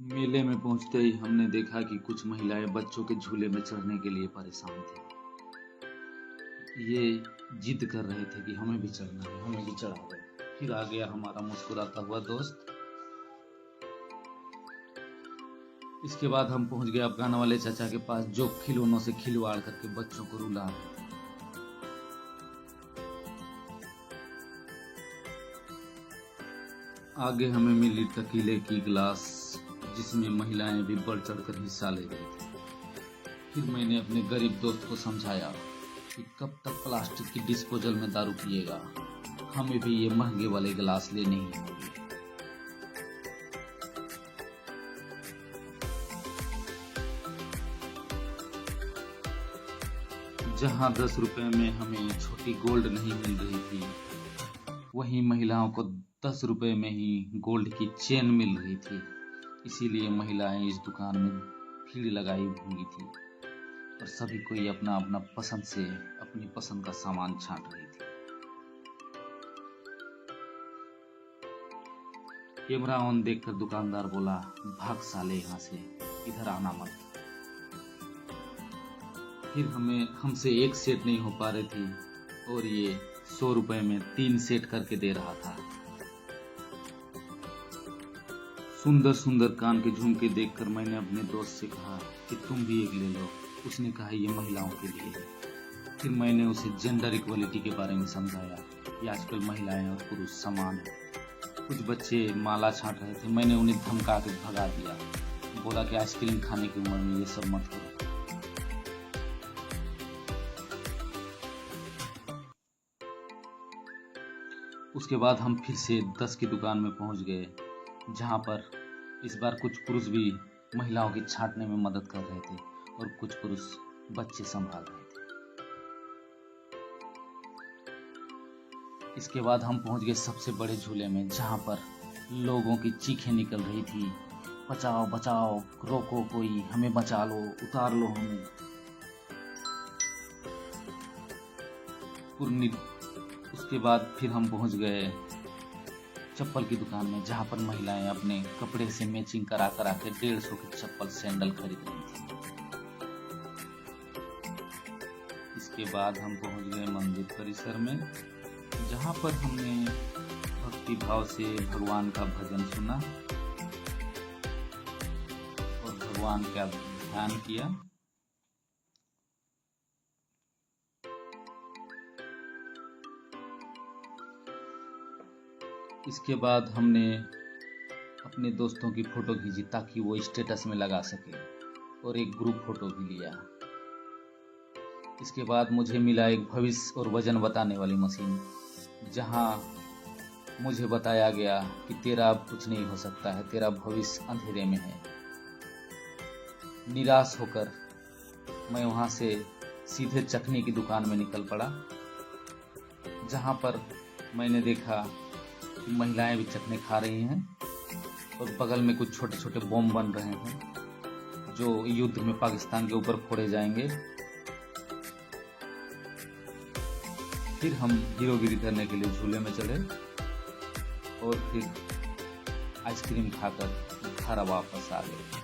मेले में पहुंचते ही हमने देखा कि कुछ महिलाएं बच्चों के झूले में चढ़ने के लिए परेशान थी। ये जिद कर रहे थे कि हमें भी चढ़ना है, हमें भी चढ़ा दो। फिर आ गया हमारा मुस्कुराता हुआ दोस्त। इसके बाद हम पहुंच गए अफगान वाले चाचा के पास, जो खिलौनों से खिलवाड़ करके बच्चों को रुला रहे थे। आगे हमें मिली टकीले की गिलास, जिसमें महिलाएं भी बढ़ चढ़कर हिस्सा ले रही थी। फिर मैंने अपने गरीब दोस्त को समझाया कि कब तक प्लास्टिक की डिस्पोजल में दारू पिएगा, हमें भी ये महंगे वाले गिलास लेने ही होंगे। जहां 10 रुपए में हमें छोटी गोल्ड नहीं मिल रही थी, वहीं महिलाओं को 10 रुपए में ही गोल्ड की चेन मिल रही थी। इसीलिए महिलाएं इस दुकान में भीड़ लगाई हुई थी और सभी कोई अपना अपना पसंद से अपनी पसंद का सामान छांट रही थी। कैमरा ऑन देखकर दुकानदार बोला, भाग साले यहाँ से, इधर आना मत। फिर हमसे एक सेट नहीं हो पा रही थी और ये 100 रुपए में 3 सेट करके दे रहा था। सुंदर सुंदर कान के झुमके देखकर मैंने अपने दोस्त से कहा कि तुम भी एक ले लो। उसने कहा ये महिलाओं के लिए है। फिर मैंने उसे जेंडर इक्वलिटी के बारे में समझाया कि आजकल महिलाएं और पुरुष समान हैं। कुछ बच्चे माला छांट रहे थे, मैंने उन्हें धमका के भगा दिया, बोला कि आइसक्रीम खाने की उम्र में ये सब मत करो। उसके बाद हम फिर से 10 की दुकान में पहुंच गए, जहां पर इस बार कुछ पुरुष भी महिलाओं की छांटने में मदद कर रहे थे और कुछ पुरुष बच्चे संभाल रहे थे। इसके बाद हम पहुंच गए सबसे बड़े झूले में, जहां पर लोगों की चीखें निकल रही थी, बचाओ बचाओ, रोको कोई, हमें बचा लो, उतार लो हमें। उसके बाद फिर हम पहुंच गए चप्पल की दुकान में, जहां पर महिलाएं अपने कपड़े से मैचिंग करा करा के 150 की चप्पल सैंडल खरीद रही थी। इसके बाद हम पहुंच गए मंदिर परिसर में, जहां पर हमने भक्ति भाव से भगवान का भजन सुना और भगवान का ध्यान किया। इसके बाद हमने अपने दोस्तों की फोटो खींची ताकि वो स्टेटस में लगा सके और एक ग्रुप फोटो भी लिया। इसके बाद मुझे मिला एक भविष्य और वजन बताने वाली मशीन, जहां मुझे बताया गया कि तेरा अब कुछ नहीं हो सकता है, तेरा भविष्य अंधेरे में है। निराश होकर मैं वहां से सीधे चखनी की दुकान में निकल पड़ा, जहां पर मैंने देखा कि महिलाएं भी चखने खा रही हैं और बगल में कुछ छोटे छोटे बम बन रहे हैं जो युद्ध में पाकिस्तान के ऊपर फोड़े जाएंगे। फिर हम हीरोगिरी करने के लिए झूले में चढ़े और फिर आइसक्रीम खाकर घर वापस आ गए।